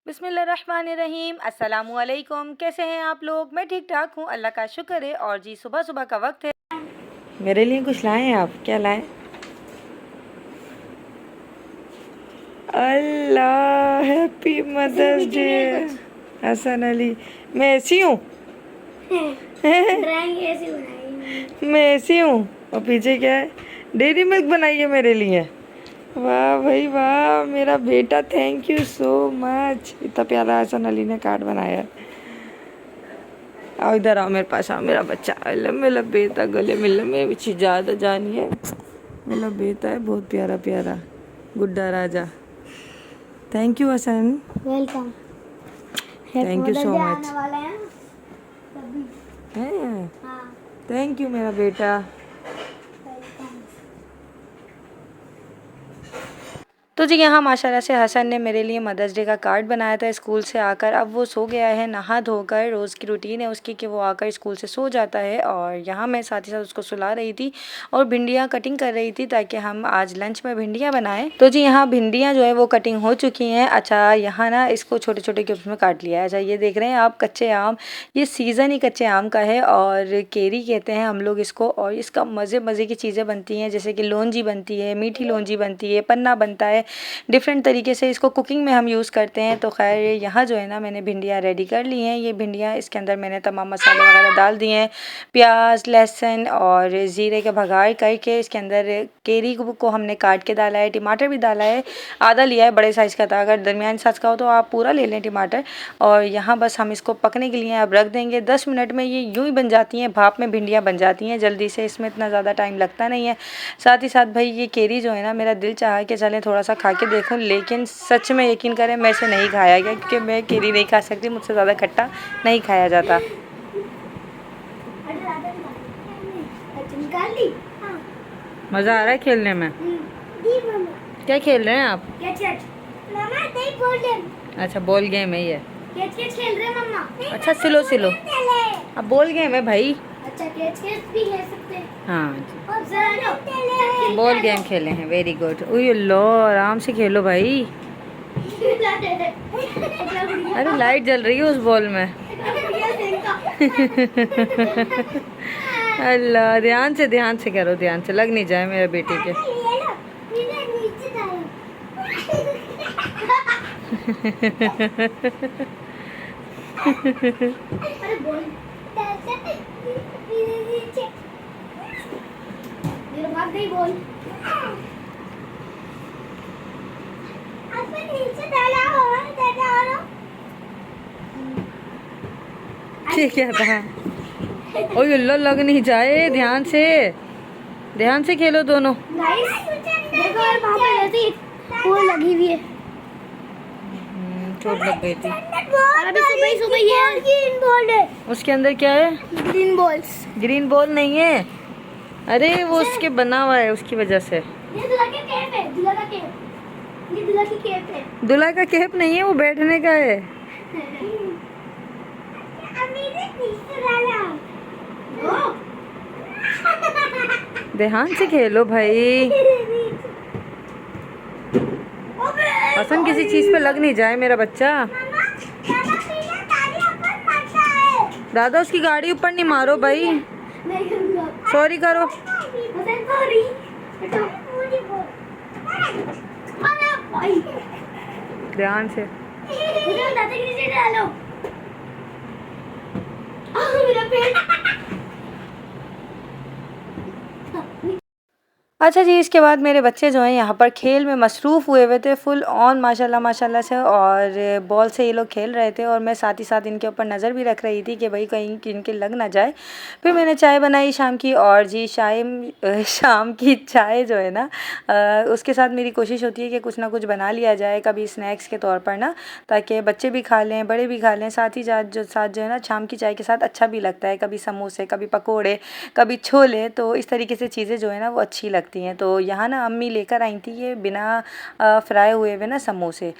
बिस्मिल्लाहिर्रहमानिर्रहीम अस्सलामुअलैकुम। कैसे हैं आप लोग? मैं ठीक ठाक हूँ, अल्लाह का शुक्र है। और जी सुबह सुबह का वक्त है। मेरे लिए कुछ लाए हैं आप? क्या लाए? Allah, happy mother's day Hasan Ali. मैं ऐसी हूँ ड्राइंग ऐसी बनाई। मैं ऐसी हूँ। और पीछे क्या है? डेयरी मिल्क बनाई है मेरे लिए। वाह भाई वाह, मेरा बेटा, थैंक यू सो मच। इतना प्यारा हसन अली ने कार्ड बनाया है। आओ इधर आओ, मेरे पास आओ मेरा बच्चा। अल्लाह मेरा बेटा, गले मिलने में पीछे ज़्यादा जानी है। मेरा बेटा है बहुत प्यारा प्यारा, गुड्डा राजा। Thank you Hasan. Welcome. Thank you so much. आने वाला है तभी। हाँ, थैंक यू मेरा बेटा। वेलकम। तो जी यहाँ माशाल्लाह से हसन ने मेरे लिए मदर्स डे का कार्ड बनाया था स्कूल से आकर। अब वो सो गया है नहा धोकर। रोज़ की रूटीन है उसकी कि वो आकर स्कूल से सो जाता है। और यहाँ मैं साथ ही साथ उसको सुला रही थी और भिंडियाँ कटिंग कर रही थी ताकि हम आज लंच में भिंडियाँ बनाएं। तो जी यहाँ भिंडियाँ जो है वो कटिंग हो चुकी हैं। अच्छा, यहाँ ना इसको छोटे छोटे क्यूब्स में काट लिया है। अच्छा, ये देख रहे हैं आप कच्चे आम, ये सीज़न ही कच्चे आम का है और केरी कहते हैं हम लोग इसको। और इसका मज़े मज़े की चीज़ें बनती हैं, जैसे कि लौंजी बनती है, मीठी लौंजी बनती है, पन्ना बनता है। डिफरेंट तरीके से इसको कुकिंग में हम यूज़ करते हैं। तो खैर यहाँ जो है ना मैंने भिंडियाँ रेडी कर ली हैं। ये भिंडियाँ, इसके अंदर मैंने तमाम मसाले वगैरह डाल दिए हैं, प्याज लहसुन और ज़ीरे के भगार करके। इसके अंदर केरी को हमने काट के डाला है, टमाटर भी डाला है। आधा लिया है बड़े साइज़ का था, अगर दरमियानी साइज़ का हो तो आप पूरा ले लें टमाटर। और यहाँ बस हम इसको पकने के लिए अब रख देंगे। 10 मिनट में ये यूँ ही बन जाती हैं, भाप में भिंडियाँ बन जाती हैं जल्दी से, इसमें इतना ज़्यादा टाइम लगता नहीं है। साथ ही साथ भाई ये केरी जो है ना, मेरा दिल चाहा कि चलें थोड़ा सा खा के देखूं, लेकिन सच में यकीन करें मैं इसे नहीं खाया गया क्योंकि मैं केरी नहीं खा सकती, मुझसे ज़्यादा खट्टा नहीं खाया जाता। निकाल ली। हाँ। मज़ा आ रहा है खेलने में। दी मम्मा। क्या खेल रहे हैं आप? कैच। मम्मा नहीं बोल दे। अच्छा, बॉल गेम है ये। कैच खेल रहे हैं मम्मा। अच्छा, सिलो सिलो। अब बॉल गेम है भाई। अच्छा, कैच भी खेल सकते हैं। हाँ जी, और जरा बॉल गेम खेले हैं। Very good. ओह लो, आराम से खेलो भाई। अरे लाइट जल रही है उस बॉल में। अल्लाह, ध्यान से करो, ध्यान से लग नहीं जाए मेरे बेटे के। ये क्या था? ओह लो, लग नहीं जाए, ध्यान से खेलो दोनों। देखो यार, वहाँ पे ऐसी फूल लगी हुई है। चोट लग गई थी। और अभी सुबह ही है। ग्रीन बॉल है। उसके अंदर क्या है? Green balls. ग्रीन बॉल नहीं है, अरे वो उसके बना हुआ है, उसकी वजह से। ये दूल्हा की कैप है, दूल्हा का कैप। ये दूल्हा की कैप है। दूल्हा का कैप नहीं है, वो बैठने का है। ध्यान से खेलो भाई। हसन, किसी चीज पे लग नहीं जाए मेरा बच्चा। दादा, उसकी गाड़ी ऊपर नहीं मारो भाई। सॉरी करो। ध्यान से। अच्छा जी, इसके बाद मेरे बच्चे जो हैं यहाँ पर खेल में मसरूफ़ हुए थे फुल ऑन माशाल्लाह से। और बॉल से ये लोग खेल रहे थे और मैं साथ ही साथ इनके ऊपर नज़र भी रख रही थी कि भाई कहीं इनके लग ना जाए। फिर मैंने चाय बनाई शाम की। और जी शाम की चाय जो है ना, उसके साथ मेरी कोशिश होती है कि कुछ ना कुछ बना लिया जाए कभी स्नैक्स के तौर पर ना, ताकि बच्चे भी खा लें, बड़े भी खा लें। साथ ही साथ जो है ना, शाम की चाय के साथ अच्छा भी लगता है, कभी समोसे, कभी पकोड़े, कभी छोले। तो इस तरीके से चीज़ें जो है ना वो अच्छी लगती लगती हैं। तो यहाँ ना अम्मी लेकर आई थी ये बिना फ्राई हुए हुए ना समोसे।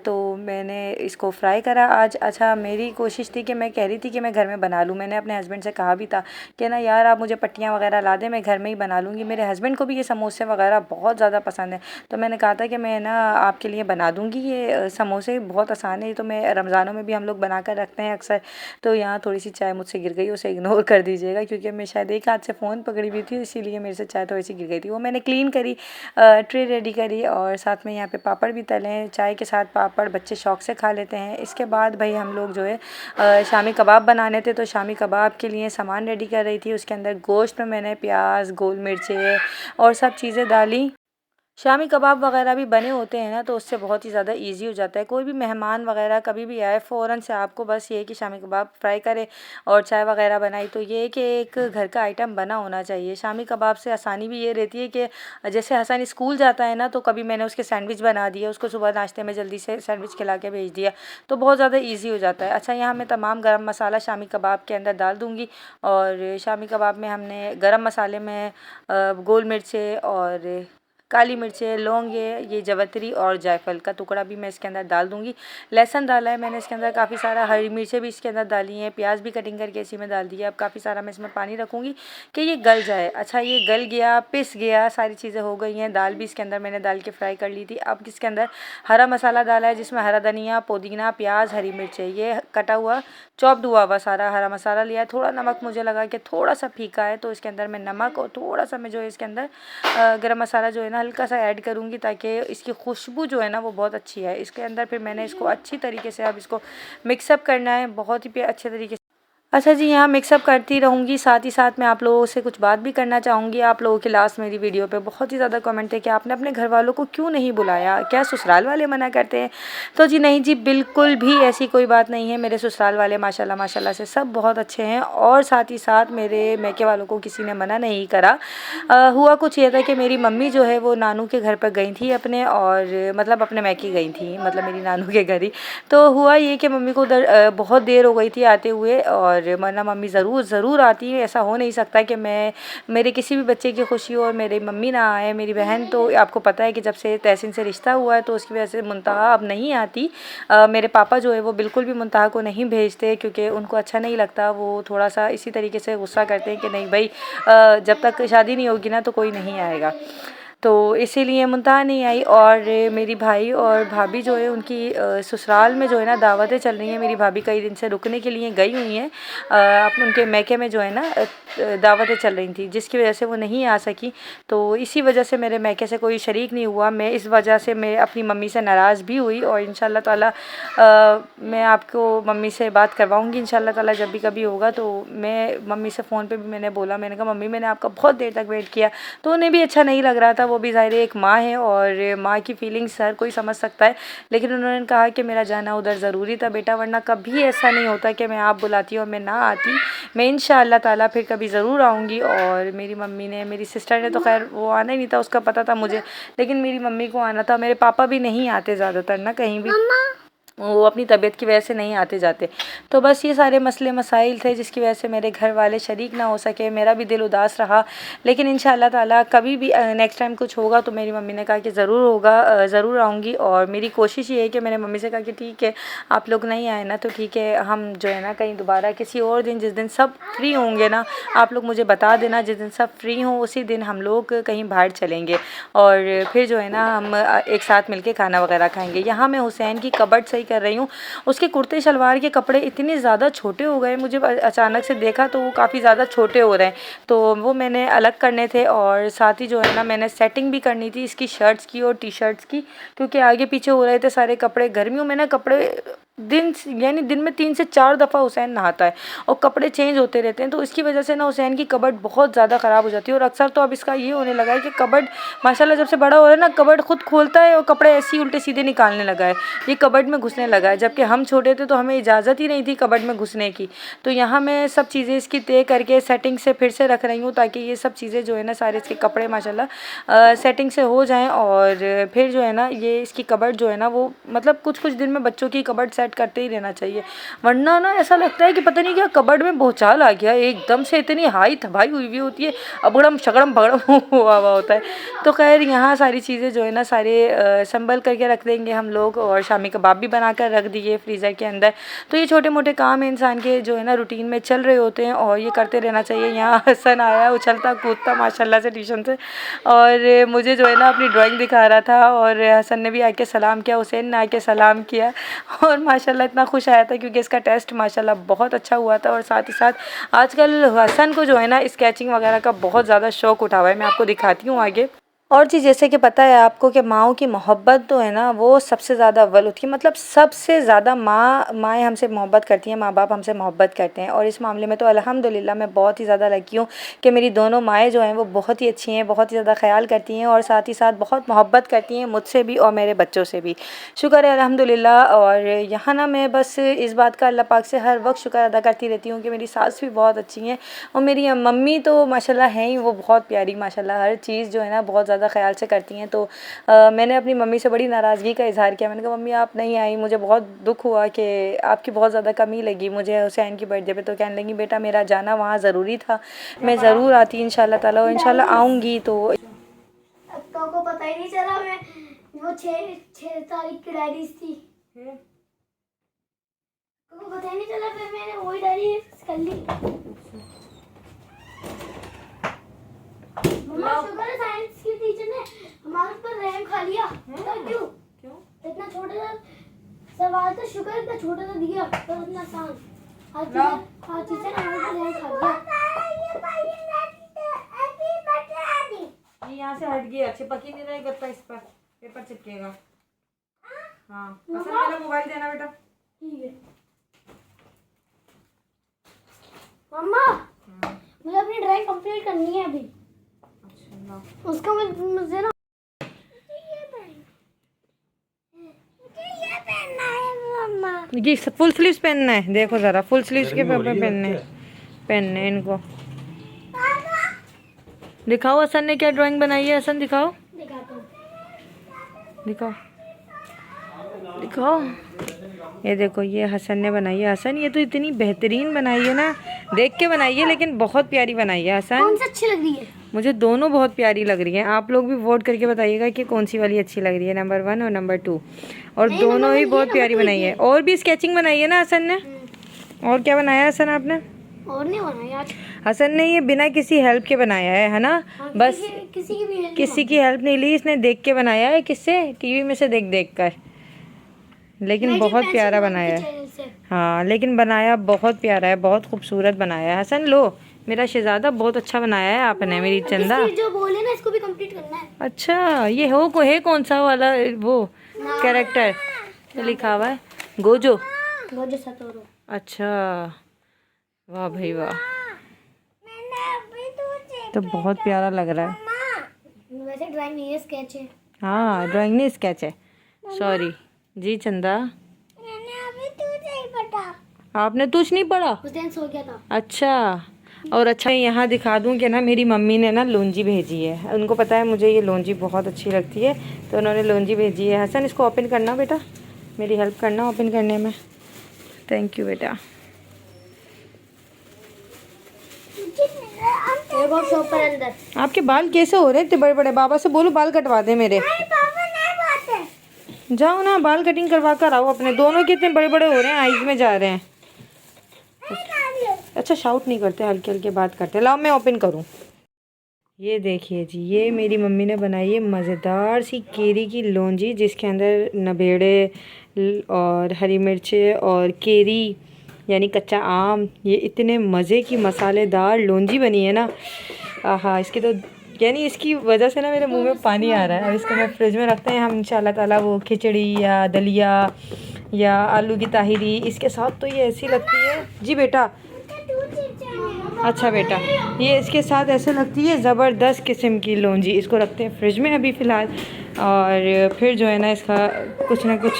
तो मैंने इसको फ्राई करा आज। अच्छा, मेरी कोशिश थी कि मैं कह रही थी कि मैं घर में बना लूँ। मैंने अपने हस्बैंड से कहा भी था कि ना यार आप मुझे पट्टियाँ वगैरह ला दें, मैं घर में ही बना लूँगी। मेरे हस्बैंड को भी ये समोसे वगैरह बहुत ज़्यादा पसंद है। तो मैंने कहा था कि मैं ना आपके लिए बना दूँगी ये समोसे, बहुत आसान है। तो मैं रमज़ानों में भी हम लोग बना कर रखते हैं अक्सर। तो यहाँ थोड़ी सी चाय मुझसे गिर गई, उसे इग्नोर कर दीजिएगा, क्योंकि मैं शायद एक हाथ से फ़ोन पकड़ी हुई थी, इसीलिए मेरे से चाय थोड़ी सी गिर गई थी। वो मैंने क्लीन करी, ट्रे रेडी करी और साथ में यहाँ पे पापड़ भी तले हैं। चाय के साथ पापड़ बच्चे शौक से खा लेते हैं। इसके बाद भाई हम लोग जो है शामी कबाब बनाने थे, तो शामी कबाब के लिए सामान रेडी कर रही थी। उसके अंदर गोश्त में मैंने प्याज, गोल मिर्चें और सब चीज़ें डाली। शामी कबाब वगैरह भी बने होते हैं ना, तो उससे बहुत ही ज़्यादा इजी हो जाता है। कोई भी मेहमान वगैरह कभी भी आए, फ़ौरन से आपको बस ये है कि शामी कबाब फ्राई करे और चाय वगैरह बनाई, तो ये है कि एक घर का आइटम बना होना चाहिए। शामी कबाब से आसानी भी ये रहती है कि जैसे हसन स्कूल जाता है ना, तो कभी मैंने उसके सैंडविच बना दिया, उसको सुबह नाश्ते में जल्दी से सैंडविच खिला के भेज दिया, तो बहुत ज़्यादा ईजी हो जाता है। अच्छा, यहाँ मैं तमाम गरम मसाला शामी कबाब के अंदर डाल दूँगी। और शामी कबाब में हमने गरम मसाले में गोल मिर्चें और काली मिर्चें, लौंग, ये जवतरी और जायफल का टुकड़ा भी मैं इसके अंदर डाल दूँगी। लहसुन डाला है मैंने इसके अंदर काफ़ी सारा, हरी मिर्चें भी इसके अंदर डाली हैं, प्याज भी कटिंग करके इसी में डाल दिया। अब काफ़ी सारा मैं इसमें पानी रखूँगी कि ये गल जाए। अच्छा, ये गल गया, पिस गया, सारी चीज़ें हो गई हैं। दाल भी इसके अंदर मैंने डाल के फ्राई कर ली थी। अब इसके अंदर हरा मसाला डाला है, जिसमें हरा धनिया, पुदीना, प्याज, हरी मिर्चें, ये कटा हुआ चॉप्ड हुआ हुआ सारा हरा मसाला लिया है। थोड़ा नमक मुझे लगा कि थोड़ा सा फीका है, तो इसके अंदर मैं नमक और थोड़ा सा मैं जो है इसके अंदर गरम मसाला जो है ना हल्का सा ऐड करूँगी, ताकि इसकी खुशबू जो है ना वो बहुत अच्छी है। इसके अंदर फिर मैंने इसको अच्छी तरीके से अब इसको मिक्सअप करना है, बहुत ही अच्छे तरीके से। अच्छा जी, यहाँ मिक्सअप करती रहूँगी, साथ ही साथ मैं आप लोगों से कुछ बात भी करना चाहूँगी। आप लोगों के लास्ट मेरी वीडियो पे बहुत ही ज़्यादा कमेंट थे कि आपने अपने घर वालों को क्यों नहीं बुलाया, क्या ससुराल वाले मना करते हैं? तो जी नहीं जी, बिल्कुल भी ऐसी कोई बात नहीं है। मेरे ससुराल वाले माशाल्लाह माशाल्लाह से सब बहुत अच्छे हैं, और साथ ही साथ मेरे मैके वालों को किसी ने मना नहीं करा। हुआ कुछ ये था कि मेरी मम्मी जो है वो नानू के घर पर गई थी अपने, और मतलब अपने मैके गई थी, मतलब मेरी नानू के घर ही। तो हुआ ये कि मम्मी को उधर बहुत देर हो गई थी आते हुए, और वरना मम्मी ज़रूर आती है। ऐसा हो नहीं सकता कि मैं मेरे किसी भी बच्चे की खुशी हो और मेरी मम्मी ना आए। मेरी बहन तो आपको पता है कि जब से तहसीन से रिश्ता हुआ है, तो उसकी वजह से मुंतहा अब नहीं आती। मेरे पापा जो है वो बिल्कुल भी मुंतहा को नहीं भेजते, क्योंकि उनको अच्छा नहीं लगता। वो थोड़ा सा इसी तरीके से गुस्सा करते हैं कि नहीं भाई, जब तक शादी नहीं होगी ना तो कोई नहीं आएगा। तो इसीलिए मुमताज़ नहीं आई। और मेरी भाई और भाभी जो है उनकी ससुराल में जो है ना दावतें चल रही हैं। मेरी भाभी कई दिन से रुकने के लिए गई हुई हैं, अब उनके मैके में जो है ना दावतें चल रही थी, जिसकी वजह से वो नहीं आ सकी। तो इसी वजह से मेरे मैके से कोई शरीक नहीं हुआ। मैं इस वजह से मैं अपनी मम्मी से नाराज़ भी हुई, और इंशाल्लाह ताला मैं आपको मम्मी से बात करवाऊँगी इंशाल्लाह ताला। जब भी कभी होगा तो मैं मम्मी से फ़ोन पे भी मैंने बोला, मैंने कहा मम्मी मैंने आपका बहुत देर तक वेट किया। तो उन्हें भी अच्छा नहीं लग रहा था। वो भी ज़ाहिर है एक माँ है, और माँ की फीलिंग्स हर कोई समझ सकता है। लेकिन उन्होंने कहा कि मेरा जाना उधर ज़रूरी था बेटा, वरना कभी ऐसा नहीं होता कि मैं आप बुलाती और मैं ना आती। मैं इंशाअल्लाह ताला फिर कभी ज़रूर आऊँगी। और मेरी मम्मी ने, मेरी सिस्टर ने तो खैर वो आना ही नहीं था, उसका पता था मुझे, लेकिन मेरी मम्मी को आना था। मेरे पापा भी नहीं आते ज़्यादातर ना कहीं भी, वो अपनी तबीयत की वजह से नहीं आते जाते। तो बस ये सारे मसले मसाइल थे जिसकी वजह से मेरे घर वाले शरीक ना हो सके। मेरा भी दिल उदास रहा, लेकिन इंशाअल्लाह ताला कभी भी नेक्स्ट टाइम कुछ होगा तो मेरी मम्मी ने कहा कि ज़रूर होगा, ज़रूर आऊँगी। और मेरी कोशिश ये है कि मैंने मम्मी से कहा कि ठीक है आप लोग नहीं आए ना तो ठीक है, हम जो है ना कहीं दोबारा किसी और दिन, जिस दिन सब फ्री होंगे ना, आप लोग मुझे बता देना, जिस दिन सब फ्री हों उसी दिन हम लोग कहीं बाहर चलेंगे, और फिर जो है ना हम एक साथ मिलके खाना वगैरह खाएंगे। यहाँ मैं हुसैन की कबर्ड सही कर रही हूँ। उसके कुर्ते शलवार के कपड़े इतने ज़्यादा छोटे हो गए, मुझे अचानक से देखा तो वो काफ़ी ज़्यादा छोटे हो रहे हैं, तो वो मैंने अलग करने थे। और साथ ही जो है ना मैंने सेटिंग भी करनी थी इसकी शर्ट्स की और टी शर्ट्स की, क्योंकि आगे पीछे हो रहे थे सारे कपड़े। गर्मियों में ना कपड़े दिन में 3 से 4 दफ़ा हुसैन नहाता है, और कपड़े चेंज होते रहते हैं, तो इसकी वजह से ना हुसैन की कबर्ड बहुत ज़्यादा ख़राब हो जाती है। और अक्सर तो अब इसका ये होने लगा है कि कबर्ड माशाल्लाह जब से बड़ा हो रहा है ना, कबर्ड खुद खोलता है और कपड़े ऐसे ही उल्टे सीधे निकालने लगा है, ये कबर्ड में घुसने लगा है। जबकि हम छोटे थे तो हमें इजाज़त ही नहीं थी कबर्ड में घुसने की। तो यहाँ मैं सब चीज़ें इसकी तय करके सेटिंग से फिर से रख रही हूँ, ताकि ये सब चीज़ें जो है ना सारे इसके कपड़े माशाल्लाह सेटिंग से हो जाएँ। और फिर जो है ना ये इसकी कबर्ड जो है ना वो मतलब कुछ दिन में बच्चों की कबर्ड सेट सेट करते ही रहना चाहिए, वरना ना ऐसा लगता है कि पता नहीं क्या कबर्ड में भूचाल आ गया, एकदम से इतनी हाई तबाही हुई हुई होती है, अबड़म शकड़म भगड़म हुआ हुआ होता है। तो खैर यहाँ सारी चीज़ें जो है ना सारे संभल करके रख देंगे हम लोग, और शामी कबाब भी बना कर रख दिए फ्रीज़र के अंदर। तो ये छोटे मोटे काम इंसान के जो है ना रूटीन में चल रहे होते हैं और ये करते रहना चाहिए। यहाँ हसन आया उछलता कूदता माशाल्लाह से ट्यूशन से, और मुझे जो है ना अपनी ड्राइंग दिखा रहा था, और हसन ने भी आके सलाम किया, हुसैन ने आके सलाम किया, और माशाल्लाह इतना खुश आया था क्योंकि इसका टेस्ट माशाल्लाह बहुत अच्छा हुआ था। और साथ ही साथ आजकल हसन को जो है ना स्केचिंग वगैरह का बहुत ज़्यादा शौक उठा हुआ है, मैं आपको दिखाती हूँ आगे। और चीज़ जैसे कि पता है आपको कि माँओं की मोहब्बत तो है ना वो सबसे ज़्यादा अव्वल होती है, मतलब सबसे ज़्यादा माएँ हमसे मोहब्बत करती हैं, माँ बाप हमसे मोहब्बत करते हैं। और इस मामले में तो अल्हम्दुलिल्लाह मैं बहुत ही ज़्यादा लकी हूँ कि मेरी दोनों माएँ जो हैं वो बहुत ही अच्छी हैं, बहुत ही ज़्यादा ख्याल करती हैं, और साथ ही साथ बहुत मोहब्बत करती हैं मुझसे भी और मेरे बच्चों से भी। शुक्र है अल्हम्दुलिल्लाह। और यहाँ ना मैं बस इस बात का अल्लाह पाक से हर वक्त शुक्र अदा करती रहती हूँ कि मेरी सास भी बहुत अच्छी हैं, और मेरी मम्मी तो माशाल्लाह हैं ही, वो बहुत प्यारी माशाल्लाह, हर चीज़ जो है ना बहुत ज़्यादा ख्याल से करती हैं। तो मैंने अपनी मम्मी से बड़ी नाराज़गी का इज़हार किया, मैंने कहा मम्मी आप नहीं आई, मुझे बहुत दुख हुआ कि आपकी बहुत ज़्यादा कमी लगी मुझे हुसैन की बर्थडे पे। तो कहने लगी बेटा मेरा जाना वहाँ ज़रूरी था, मैं ज़रूर आती इंशाल्लाह ताला, और इंशाल्लाह आऊँगी। तो को पता ही नहीं चला, मैं वो 6 तारीख की डायरी थी, को पता ही नहीं चला, फिर मैंने वही डायरी कर ली। मम्मा शुक्र है साइंस की टीचर ने हमारे पर रहम खा लिया। क्यों इतना छोटा सा सवाल था, शुक्र इतना छोटा सा दिया पर इतना आसान। आज टीचर ने हमारे पर रहम खा लिया। ये यहाँ से हट गया, चिपक ही नहीं रहा गत्ता, इस पर पेपर चिपकेगा। हाँ हसन मेरा मोबाइल देना बेटा। ठीक है मम्मा, मुझे अपनी ड्राइंग कंप्लीट करनी है अभी। उसका मुझे ना ये फुल स्लीव्स पहनना है, देखो ज़रा फुल स्लीव्स के पेपर पहनने इनको। दिखाओ हसन ने क्या ड्राइंग बनाई है, हसन दिखाओ दिखाओ दिखाओ। ये देखो ये हसन ने बनाई है। हसन ये तो इतनी बेहतरीन बनाई है ना, देख के बनाई है लेकिन बहुत प्यारी बनाई है हसन। कौन सी अच्छी लग रही है? मुझे दोनों बहुत प्यारी लग रही हैं। आप लोग भी वोट करके बताइएगा कि कौन सी वाली अच्छी लग रही है, नंबर 1 और नंबर 2। और दोनों ही बहुत प्यारी बनाई है। और भी स्केचिंग बनाई है ना हसन ने? और क्या बनाया हसन आपने? और नहीं बनाया हसन ने ये बिना किसी हेल्प के बनाया है ना? बस किसी की हेल्प नहीं ली, इसने देख के बनाया है। किससे? टीवी में से देख देख कर। लेकिन बहुत प्यारा बनाया है। हाँ लेकिन बनाया बहुत प्यारा है, बहुत खूबसूरत बनाया है। हसन लो मेरा शहजादा, बहुत अच्छा बनाया है आपने मेरी चंदा। जो बोले ना इसको भी कंप्लीट करना है। अच्छा ये है कौन सा वाला वो कैरेक्टर लिखा हुआ है? Gojo Satoru. अच्छा वाह भाई वाह, तो बहुत प्यारा लग रहा है। वैसे ड्राइंग नहीं है, स्केच है। हाँ ड्राइंग नहीं स्केच है, सॉरी जी चंदा। आपने कुछ नहीं पढ़ा? उस दिन सो गया था। अच्छा और अच्छा यहाँ दिखा दूँ कि ना मेरी मम्मी ने ना लौंजी भेजी है। उनको पता है मुझे ये लौंजी बहुत अच्छी लगती है, तो उन्होंने लौंजी भेजी है। हसन इसको ओपन करना बेटा, मेरी हेल्प करना ओपन करने में। थैंक यू बेटा। अंदर आपके बाल कैसे हो रहे हैं इतने बड़े बड़े? बाबा से बोलो बाल कटवा दे मेरे। जाओ ना बाल कटिंग करवा कर आओ अपने। दोनों के इतने बड़े बड़े हो रहे हैं, आईज में जा रहे हैं। अच्छा शाउट नहीं करते, हल्के हल्के बात करते। लाओ मैं ओपन करूं। ये देखिए जी, ये मेरी मम्मी ने बनाई है मज़ेदार सी केरी की लौंजी, जिसके अंदर नबेड़े और हरी मिर्चें और केरी यानी कच्चा आम, ये इतने मज़े की मसालेदार लौंजी बनी है ना। आहा इसकी तो यानी इसकी वजह से ना मेरे मुंह में पानी आ रहा है। अब इसको मैं फ्रिज में रखते हैं हम इंशाल्लाह ताला, वो खिचड़ी या दलिया या आलू की ताहिरी इसके साथ तो ये ऐसी लगती है। जी बेटा अच्छा बेटा, ये इसके साथ ऐसे लगती है ज़बरदस्त किस्म की लौंजी। इसको रखते हैं फ्रिज में अभी फ़िलहाल, और फिर जो है ना इसका कुछ ना कुछ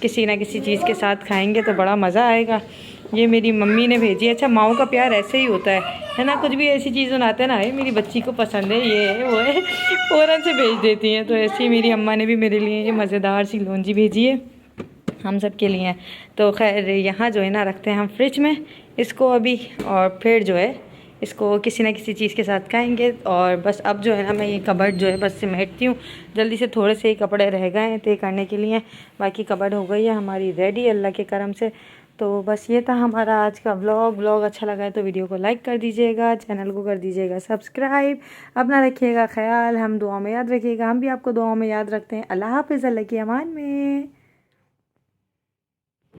किसी ना किसी चीज़ के साथ खाएंगे तो बड़ा मज़ा आएगा। ये मेरी मम्मी ने भेजी है। अच्छा माओ का प्यार ऐसे ही होता है ना, कुछ भी ऐसी चीज़ बनाते हैं ना, ये मेरी बच्ची को पसंद है, ये है वो है, फ़ौरन से भेज देती हैं। तो ऐसे ही मेरी अम्मा ने भी मेरे लिए ये मज़ेदार सी लौंजी भेजी है। हम सब के लिए। तो खैर यहाँ जो है ना रखते हैं हम फ्रिज में इसको अभी, और फिर जो है इसको किसी ना किसी चीज़ के साथ खाएंगे। और बस अब जो है ना मैं ये कबर्ड जो है बस सिमेटती हूँ जल्दी से, थोड़े से ही कपड़े रह गए हैं तय करने के लिए, बाकी कबर्ड हो गई है हमारी रेडी अल्लाह के करम से। तो बस ये था हमारा आज का व्लॉग अच्छा लगा है तो वीडियो को लाइक कर दीजिएगा, चैनल को कर दीजिएगा सब्सक्राइब। अपना रखिएगा ख्याल, हम दुआ में याद रखिएगा, हम भी आपको दुआ में याद रखते हैं। अल्लाह हाफ़िज़, अल्लाह की अमान में।